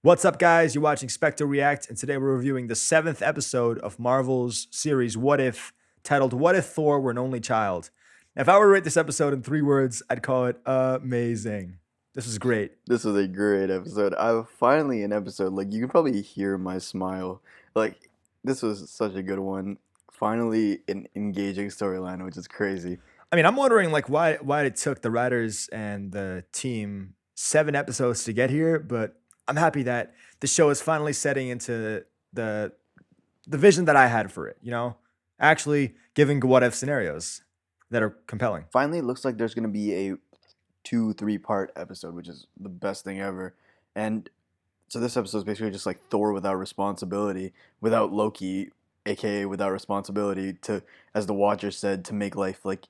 What's up, guys? You're watching Spectre React, and today we're reviewing the seventh episode of Marvel's series What If, titled What If Thor Were an Only Child? Now, if I were to rate this episode in 3 words, I'd call it amazing. This is great. This was a great episode. I finally an episode like you can probably hear my smile. Like this was such a good one. Finally an engaging storyline, which is crazy. I mean, I'm wondering like why it took the writers and the team 7 episodes to get here, but I'm happy that the show is finally setting into the the vision that I had for it, actually giving what if scenarios that are compelling. Finally, it looks like there's gonna be a 2-3 part episode, which is the best thing ever. And so this episode is basically just like Thor without responsibility, without Loki, aka without responsibility to, as the Watcher said, to make life like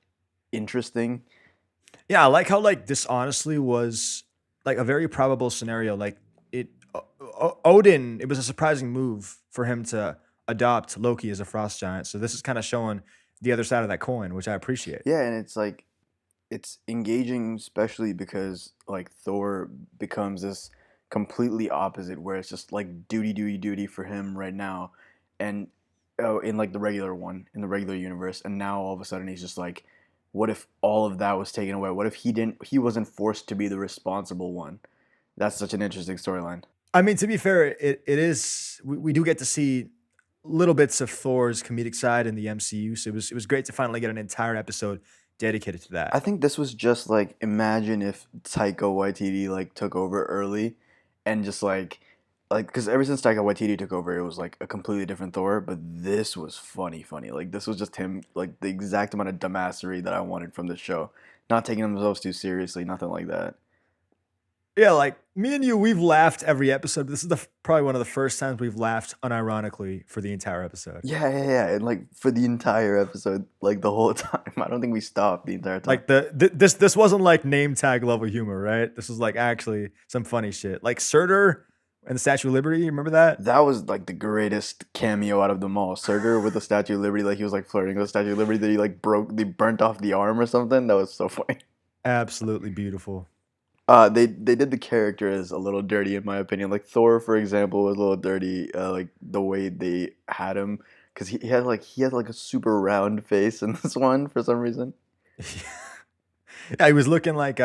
interesting. Yeah, I like how like this honestly was like a very probable scenario. Like Odin, it was a surprising move for him to adopt Loki as a frost giant. So this is kind of showing the other side of that coin, which I appreciate. Yeah, and it's like it's engaging, especially because like Thor becomes this completely opposite, where it's just like duty, duty, duty for him right now, and in like the regular one, in the regular universe, and now all of a sudden he's just like, what if all of that was taken away? What if he wasn't forced to be the responsible one? That's such an interesting storyline. I mean, to be fair, it is we do get to see little bits of Thor's comedic side in the MCU. So it was great to finally get an entire episode dedicated to I that. think this was just like imagine if Taika Waititi like took over early and just like because ever since Taika Waititi took over, it was like a completely different Thor. But this was funny, funny. Like this was just him, like the exact amount of dumbassery that I wanted from this show. Not taking themselves too seriously, nothing like that. Yeah, like me and you, we've laughed every episode. This is probably one of the first times we've laughed unironically for the entire episode. Yeah, yeah, yeah. And like for the entire episode, like the whole time, I don't think we stopped the entire time. Like this wasn't like name tag level humor, right? This was like actually some funny shit. Like Surtur and the Statue of Liberty. Remember that? That was like the greatest cameo out of them all. Surtur with the Statue of Liberty, like he was like flirting with the Statue of Liberty that he like they burnt off the arm or something. That was so funny. Absolutely beautiful. They did the characters a little dirty in my opinion. Like Thor, for example, was a little dirty. Like the way they had him, because he had like a super round face in this one for some reason. Yeah, he was looking like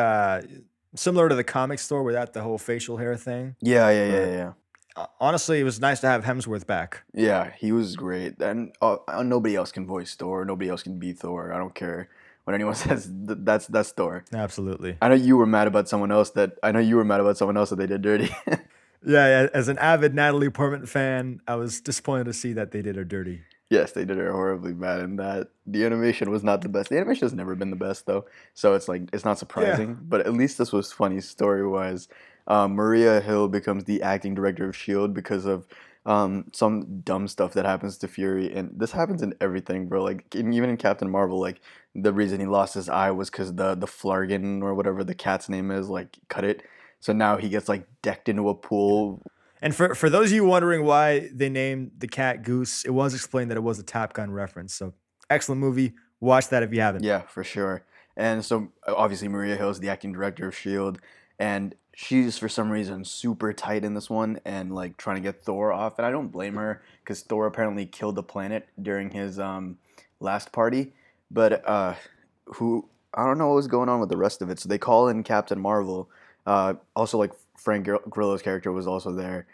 similar to the comic store without the whole facial hair thing. Yeah, yeah, yeah, But yeah. honestly, it was nice to have Hemsworth back. Yeah, he was great. And nobody else can voice Thor. Nobody else can be Thor. I don't care what anyone says. That's Thor. Absolutely. I know you were mad about someone else that I know you were mad about someone else that they did dirty. Yeah, yeah, as an avid Natalie Portman fan, I was disappointed to see that they did her dirty. Yes, they did her horribly bad, and that the animation was not the best. The animation has never been the best though, so it's like it's not Yeah. surprising. But at least this was funny story wise. Maria Hill becomes the acting director of Shield because of some dumb stuff that happens to Fury, and this happens in everything, bro. Like even in Captain Marvel, like the reason he lost his eye was because the Flargon or whatever the cat's name is like cut it. So now he gets like decked into a pool. And for those of you wondering why they named the cat Goose, it was explained that it was a Top Gun reference. So excellent movie. Watch that if you haven't. Yeah, for sure. And so obviously Maria Hill is the acting director of Shield, and she's for some reason super tight in this one and like trying to get Thor off. And I don't blame her because Thor apparently killed the planet during his last party. But who I don't know what was going on with the rest of it. So they call in Captain Marvel. Also, like Grillo's character was also there.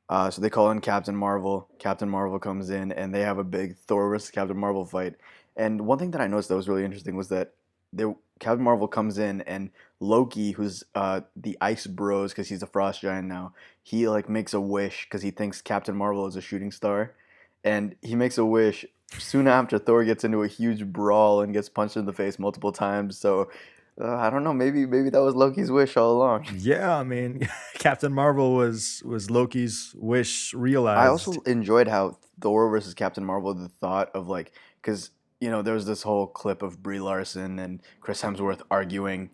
So they call in Captain Marvel. Captain Marvel comes in, and they have a big Thor versus Captain Marvel fight. And one thing that I noticed that was really interesting was that Captain Marvel comes in, and Loki, who's the Ice Bros, because he's a Frost Giant now, he like makes a wish because he thinks Captain Marvel is a shooting star, and he makes a wish soon after Thor gets into a huge brawl and gets punched in the face multiple times. So I don't know, maybe that was Loki's wish all along. Yeah, I mean, Captain Marvel was Loki's wish I also realized. enjoyed how Thor versus Captain Marvel, the thought of like, because there was this whole clip of Brie Larson and Chris Hemsworth arguing.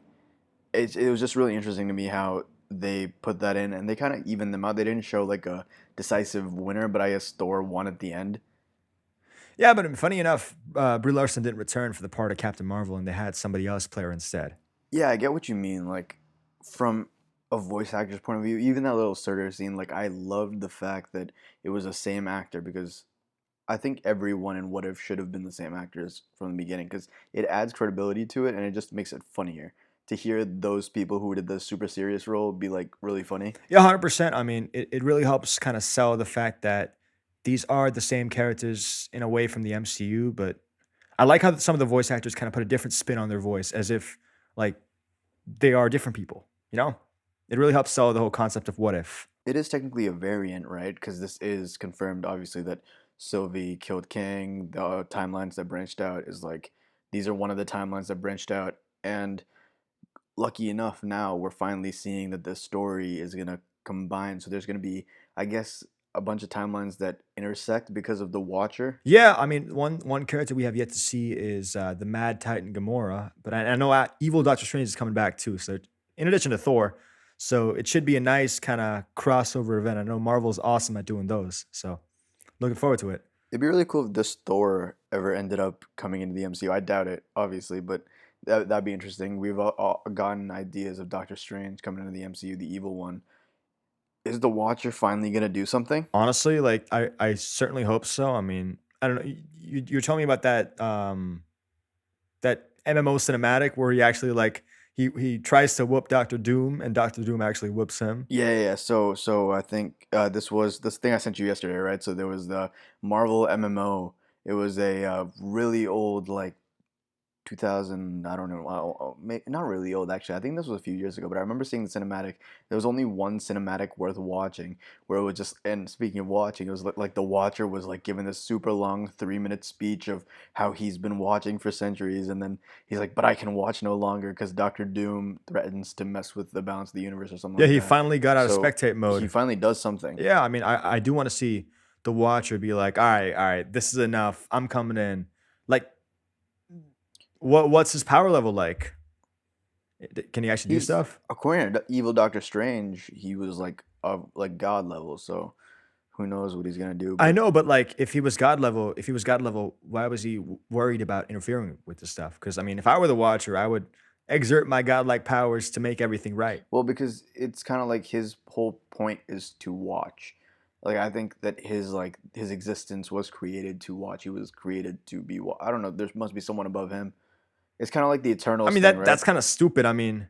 It was just really interesting to me how they put that in, and they kind of evened them out. They didn't show like a decisive winner, but I guess Thor won at the end. Yeah, but funny enough, Brie Larson didn't return for the part of Captain Marvel, and they had somebody else play her instead. Yeah, I get what you mean. Like from a voice actor's point of view, even that little Surtur scene, like I loved the fact that it was the same actor because I think everyone in What If should have been the same actors from the beginning because it adds credibility to it and it just makes it funnier to hear those people who did the super serious role be like really funny. Yeah, 100%. I mean, it really helps kind of sell the fact that these are the same characters in a way from the MCU, but I like how some of the voice actors kind of put a different spin on their voice as if like they are different people, you know? It really helps sell the whole concept of what if. It is technically a variant, right? Because this is confirmed, obviously, that Sylvie killed King. The timelines that branched out is like these are one of the timelines that branched out, and lucky enough, now we're finally seeing that the story is gonna combine. So there's gonna be, I guess, a bunch of timelines that intersect because of the Watcher. Yeah, I mean, one character we have yet to see is the Mad Titan Gamora, but I know Evil Doctor Strange is coming back too. So in addition to Thor, so it should be a nice kind of crossover event. I know Marvel's awesome at doing those, so looking forward to it. It'd be really cool if this Thor ever ended up coming into the MCU. I doubt it, obviously, but that'd be interesting. We've all gotten ideas of Doctor Strange coming into the MCU, the evil one. Is the Watcher finally gonna do something? Honestly, like I certainly hope so. I mean, I don't know. You're telling me about that MMO cinematic where he actually like he tries to whoop Doctor Doom and Doctor Doom actually whoops him. Yeah. So I think this was this thing I sent you yesterday, right? So there was the Marvel MMO. It was a really old, like 2000, I don't know, not really old actually. I think this was a few years ago, but I remember seeing the cinematic. There was only one cinematic worth watching, where it was just. And speaking of watching, it was like the Watcher was like giving this super long 3 minute speech of how he's been watching for centuries, and then he's like, "But I can watch no longer because Doctor Doom threatens to mess with the balance of the universe or something Yeah, like he that." finally got out of So spectate he mode. finally does something. Yeah, I mean, I do want to see the Watcher be like, all right, this is enough. I'm coming in. Like, what's his power level like? Can he actually do He's stuff? according to evil Doctor Strange, he was like of like God level. So who knows what he's gonna do? I But know, but like, if he was God level, why was he worried about interfering with this stuff? Because I mean, if I were the Watcher, I would exert my godlike powers to make everything right. well, because it's kind of like his whole point is to watch. Like I think that his existence was created to watch. He was created to be. I don't know. There must be someone above him. It's kind of like the I Eternals mean, thing, that's right? kind of stupid. I mean,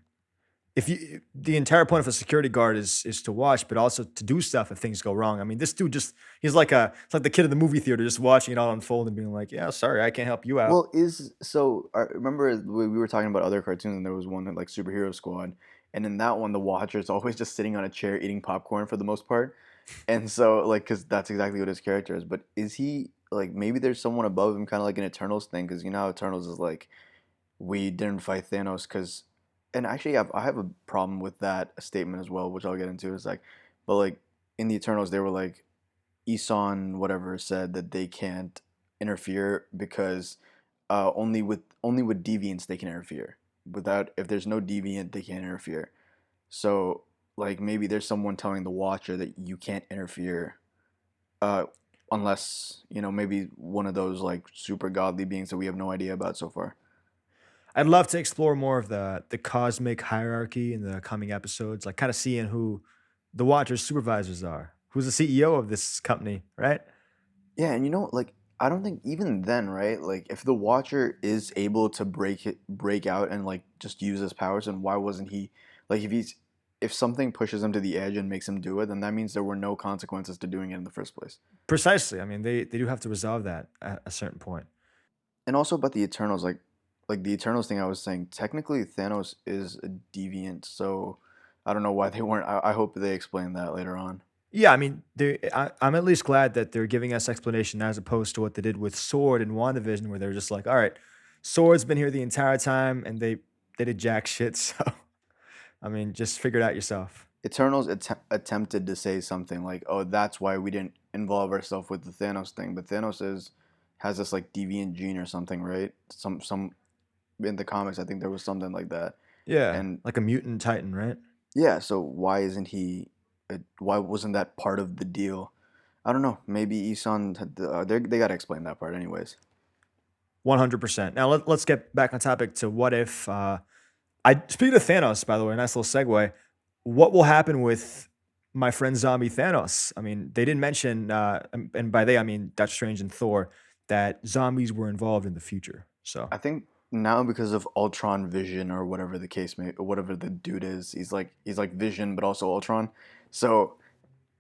if you the entire point of a security guard is to watch, but also to do stuff if things go wrong. I mean, this dude just he's like it's like the kid in the movie theater just watching it all unfold and being like, yeah, sorry, I can't help you out. Well, is so. I remember we were talking about other cartoons, and there was one that like Superhero Squad, and in that one, the Watcher is always just sitting on a chair eating popcorn for the most part. And so, like, because that's exactly what his character is. But is he like maybe there's someone above him, kind of like an Eternals thing? Because you know how Eternals is like we didn't fight Thanos because, and actually I have a problem with that statement as well, which I'll get into. Is like, but like in the Eternals, they were like Isan whatever said that they can't interfere because only with deviants they can interfere. Without if there's no deviant, they can't interfere. So like maybe there's someone telling the Watcher that you can't interfere, uh, unless maybe one of those like super godly beings that we have no idea about so far. I'd love to explore more of the cosmic hierarchy in the coming episodes, like kind of seeing who the Watcher's supervisors are, who's the CEO of this company, right? Yeah, and like I don't think even then, right? Like if the Watcher is able to break out and like just use his powers, then why wasn't he like if something pushes him to the edge and makes him do it, then that means there were no consequences to doing it in the first place. Precisely. I mean, they do have to resolve that at a certain point. And also about the Eternals, like the Eternals thing I was saying, technically Thanos is a deviant, so I don't know why they weren't. I hope they explain that later on. Yeah, I mean, I'm at least glad that they're giving us explanation as opposed to what they did with Sword and WandaVision, where they're just like, all right, Sword's been here the entire time, and they did jack shit. So, I mean, just figure it out yourself. Eternals attempted to say something like, "Oh, that's why we didn't involve ourselves with the Thanos thing." But Thanos has this like deviant gene or something, right? Some in the comics, I think there was something like that. Yeah, And like a mutant titan, right? yeah, so why isn't he? Why wasn't that part of the deal? I don't know. Maybe Isan, they got to explain that part, anyways. 100%. Now let's get back on topic to what if. I speaking of Thanos, by the way, nice little segue. what will happen with my friend Zombie Thanos? I mean, they didn't mention, and by they I mean Doctor Strange and Thor, that zombies were involved in the future. So I think now because of Ultron Vision or whatever the case may, or whatever the dude is, he's like Vision but also Ultron. So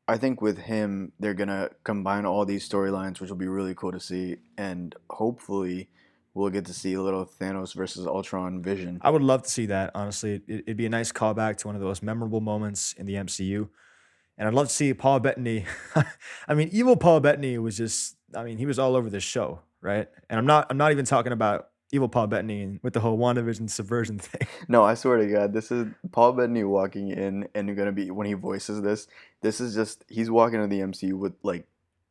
I think with him, they're gonna combine all these storylines, which will be really cool to see, and hopefully, we'll get to see a little Thanos versus Ultron Vision. I would love to see that. Honestly, it'd be a nice callback to one of the most memorable moments in the MCU. And I'd love to see Paul Bettany. I mean, evil Paul Bettany was just, I mean, he was all over this show, right? And I'm not even talking about evil Paul Bettany with the whole WandaVision subversion thing. No, I swear to God, this is Paul Bettany walking in, and you're gonna be when he voices this. This is just he's walking into the MCU with like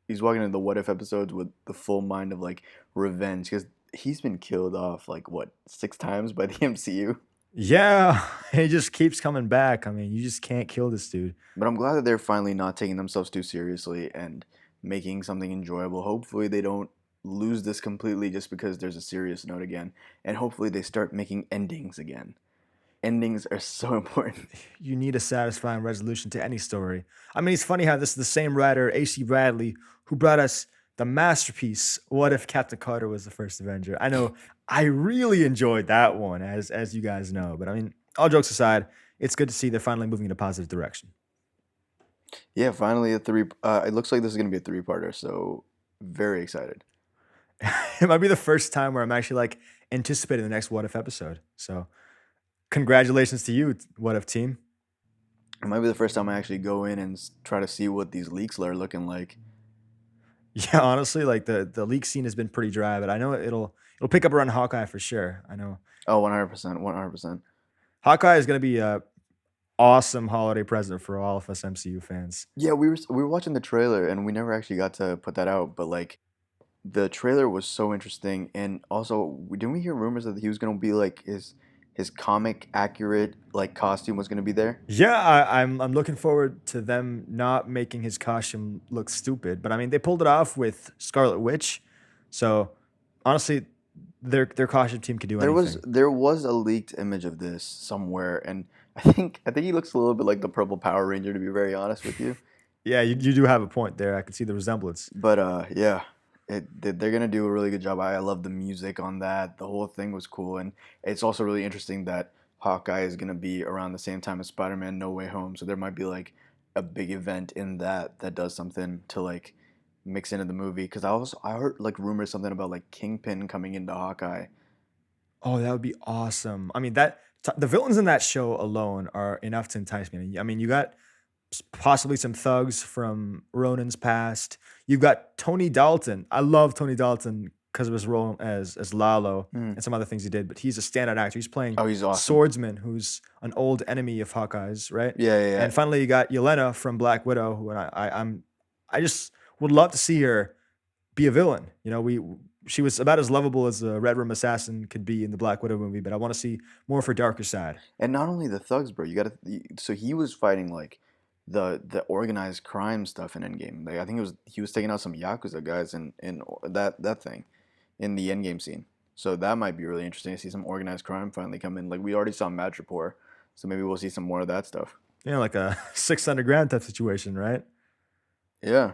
he's walking into the What If episodes with the full mind of like revenge because he's been killed off like what 6 times by the MCU. Yeah, he just keeps coming back. I mean, you just can't kill this dude. But I'm glad that they're finally not taking themselves too seriously and making something enjoyable. Hopefully, they don't lose this completely just because there's a serious note again. And hopefully, they start making endings again. Endings are so important. You need a satisfying resolution to any story. I mean, it's funny how this is the same writer, A.C. Bradley, who brought us the masterpiece, What If Captain Carter Was the First Avenger? I know I really enjoyed that one, as you guys know. But I mean, all jokes aside, it's good to see they're finally moving in a positive direction. Yeah, finally a three. It looks like this is gonna be a three-parter, so very excited. It might be the first time where I'm actually like anticipating the next What If episode. So congratulations to you, What If team. It might be the first time I actually go in and try to see what these leaks are looking like. Yeah, honestly, like the leak scene has been pretty dry, but I know it'll pick up around Hawkeye for sure. I know Oh, 100%, 100%. Hawkeye is gonna be a awesome holiday present for all of us MCU fans. Yeah, we were watching the trailer and we never actually got to put that out, but like the trailer was so interesting, and also didn't we hear rumors that he was gonna be like his comic accurate like costume was gonna be there? Yeah, I'm looking forward to them not making his costume look stupid. But I mean, they pulled it off with Scarlet Witch, so honestly, their costume team could do There was anything. there was a leaked image of this somewhere, and I think he looks a little bit like the purple Power Ranger to be very honest with you. Yeah, you do have a point there. I can see the resemblance. But yeah, they're gonna do a really good job. I love the music on that. The whole thing was cool, and it's also really interesting that Hawkeye is gonna be around the same time as Spider-Man: No Way Home. So there might be like a big event in that does something to like mix into the movie. Because I heard like rumors something about like Kingpin coming into Hawkeye. Oh, that would be awesome. I mean, the villains in that show alone are enough to entice me. I mean, you got possibly some thugs from Ronan's past. You've got Tony Dalton. I love Tony Dalton because of his role as Lalo Mm. and some other things he did. But he's a standout actor. He's playing Oh, he's awesome. Swordsman, who's an old enemy of Hawkeye's, right? Yeah, yeah, yeah. And finally, you got Yelena from Black Widow, who I just would love to see her be a villain. You know, she was about as lovable as a Red Room assassin could be in the Black Widow movie, but I want to see more of her darker side. And not only the thugs, bro. You gotta. So he was fighting like the organized crime stuff in Endgame. Like I think it was he was taking out some yakuza guys in that thing in the Endgame scene. So that might be really interesting to see some organized crime finally come in. Like we already saw Madripoor, so maybe we'll see some more of that stuff. You know, like a 600 grand type situation, right? Yeah,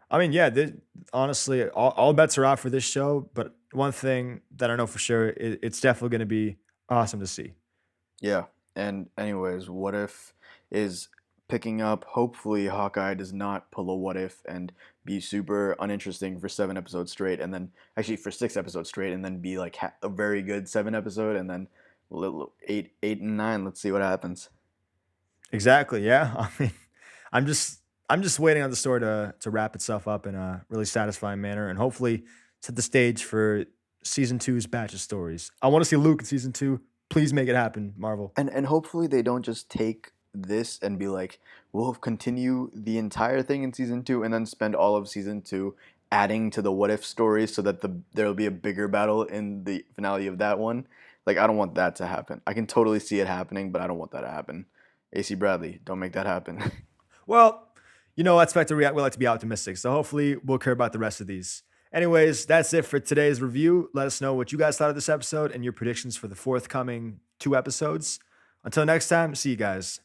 I mean, yeah, honestly, all bets are off for this show. But one thing that I know for sure, it's definitely going to be awesome to see. yeah. And anyways, what if is picking up? Hopefully, Hawkeye does not pull a what if and be super uninteresting for 7 episodes straight, and then actually for 6 episodes straight, and then be like a very good 7 episode, and then eight and nine. Let's see what happens. Exactly. Yeah. I mean, I'm just I'm just waiting on the story to wrap itself up in a really satisfying manner and hopefully set the stage for season two's batch of stories. I want to see Luke in season two. Please make it happen, Marvel. And hopefully they don't just take this and be like, we'll continue the entire thing in season two and then spend all of season two adding to the what if stories so that there'll be a bigger battle in the finale of that one. Like I don't want that to happen. I can totally see it happening, but I don't want that to happen. AC Bradley, don't make that happen. Well, you know, at Spectre, we like to be optimistic, so hopefully we'll care about the rest of these. Anyways, that's it for today's review. Let us know what you guys thought of this episode and your predictions for the forthcoming 2 episodes. Until next time, see you guys.